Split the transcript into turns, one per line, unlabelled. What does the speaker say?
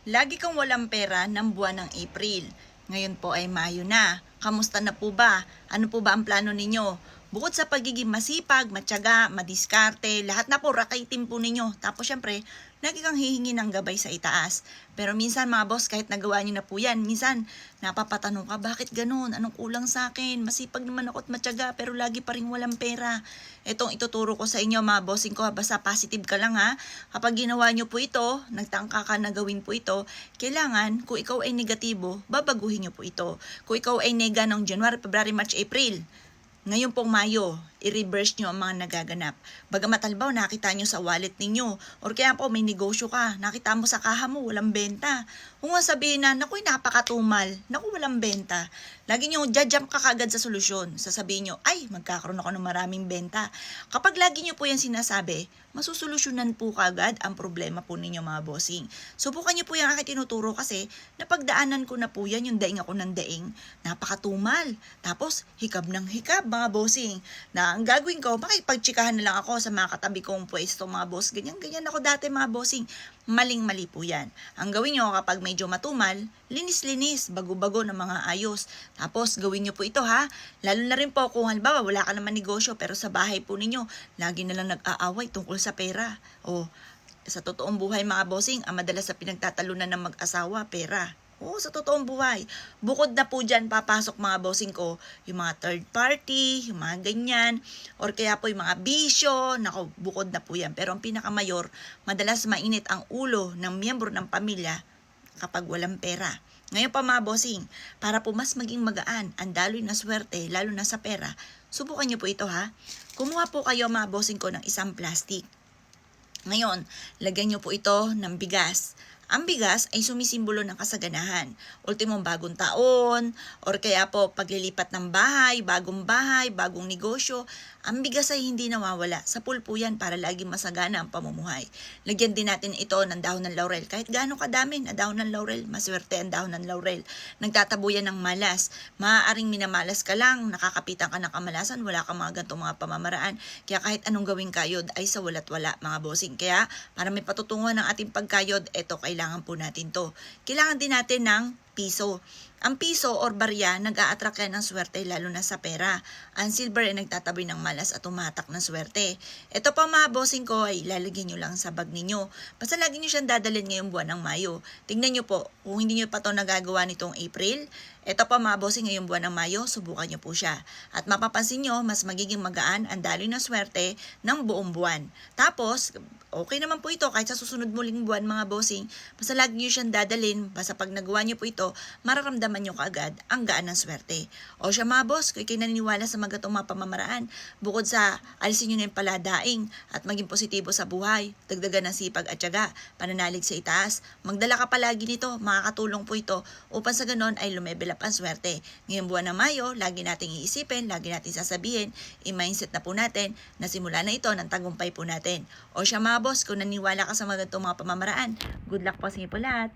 Lagi kang walang pera ng buwan ng April. Ngayon po ay Mayo na. Kamusta na po ba? Ano po ba ang plano ninyo? Bukod sa pagiging masipag, matyaga, madiskarte, lahat na po rakaitin po ninyo. Tapos syempre, lagi kang hihingi ng gabay sa itaas. Pero minsan mga boss, kahit nagawa nyo na po yan, minsan napapatanong ka, bakit ganun? Anong kulang sa akin? Masipag naman ako at matyaga, pero lagi pa rin walang pera. Itong ituturo ko sa inyo mga bossing ko, basta positive ka lang ha. Kapag ginawa nyo po ito, nagtangka ka na gawin po ito, kailangan, kung ikaw ay negatibo, babaguhin nyo po ito. Kung ikaw ay nega ng January, February, March, April, ngayon pong Mayo, i-reverse nyo ang mga nagaganap. Bagamat halimbawa nakita nyo sa wallet ninyo, or kaya po may negosyo ka, nakita mo sa kaha mo, walang benta. Kung nga sabihin na, naku, napakatumal, naku, walang benta. Lagi nyo, jump ka kagad sa solusyon. Sasabihin nyo, ay, magkakaroon ako ng maraming benta. Kapag lagi nyo po yan sinasabi, masusolusyonan po kagad ang problema po ninyo mga bossing. Subukan nyo po yung aking tinuturo kasi napagdaanan ko na po yan, yung daing ako ng daing. Napakatumal. Tapos, hikab ng hikab mga bossing. Na ang gagawin ko, makipagtsikahan na lang ako sa mga katabi kong pwesto mga boss. Ganyan ako dati mga bossing. Maling-mali po yan. Ang gawin nyo kapag medyo matumal, linis-linis, bago-bago ng mga ayos. Tapos gawin nyo po ito ha. Lalo na rin po kung halimbawa wala ka naman negosyo pero sa bahay po ninyo, lagi na lang nag-aaway tungkol sa pera. O sa totoong buhay mga bossing, ang madalas sa pinagtatalunan ng mag-asawa, pera. Oo, sa totoong buhay. Bukod na po dyan, papasok mga bossing ko, yung mga third party, yung mga ganyan, or kaya po yung mga bisyo, nako, bukod na po yan. Pero ang pinakamayor, madalas mainit ang ulo ng miyembro ng pamilya kapag walang pera. Ngayon pa mga bossing, para po mas maging magaan, ang daloy na swerte, lalo na sa pera, subukan nyo po ito ha. Kumuha po kayo mga bossing ko ng isang plastic. Ngayon, lagyan nyo po ito ng bigas. Ang bigas ay sumisimbolo ng kasaganahan. Ultimong bagong taon, or kaya po paglilipat ng bahay, bagong negosyo. Ang bigas ay hindi nawawala. Sa pool po yan para laging masagana ang pamumuhay. Lagyan din natin ito ng dahon ng laurel. Kahit gaano kadami na dahon ng laurel, maswerte ang dahon ng laurel. Nagtatabo yan ng malas. Maaaring minamalas ka lang, nakakapitan ka ng kamalasan, wala kang mga gantong mga pamamaraan. Kaya kahit anong gawing kayod ay sa walat wala mga bossing. Kaya para may patutunguhan ng ating pagkayod, eto kailangan po natin to. Kailangan din natin ng piso. Ang piso or barya, nag-a-attract yan ng swerte lalo na sa pera. Ang silver ay nagtataboy ng malas at tumatak ng swerte. Ito pa mga bossing ko ay ilalagay nyo lang sa bag ninyo. Basta lagi nyo siyang dadalhin ngayong buwan ng Mayo. Tingnan nyo po, kung hindi nyo pa ito nagagawa nitong April, ito pa mga bossing ngayong buwan ng Mayo, subukan nyo po siya. At mapapansin nyo, mas magiging magaan ang daloy ng swerte ng buong buwan. Tapos, okay naman po ito kahit sa susunod muling buwan mga bossing, basta lagi nyo siyang dadalhin, basta pag nagawa nyo po ito, mararamdaman nyo kaagad ang gaan ng swerte. O siya mga boss, kung kayo naniniwala sa mga gatong mga pamamaraan, bukod sa alisin nyo na yung paladaing at maging positibo sa buhay, dagdagan ng sipag at tiyaga, pananalig sa itaas, magdala ka palagi nito, makakatulong po ito upang sa ganon ay lumebel up ang swerte. Ngayong buwan ng Mayo, lagi nating iisipin, lagi nating sasabihin, i-mindset na po natin na simula na ito ng tagumpay po natin. O siya mga boss, kung naniniwala ka sa mga gatong mga pamamaraan, good luck po sa inyo po lahat.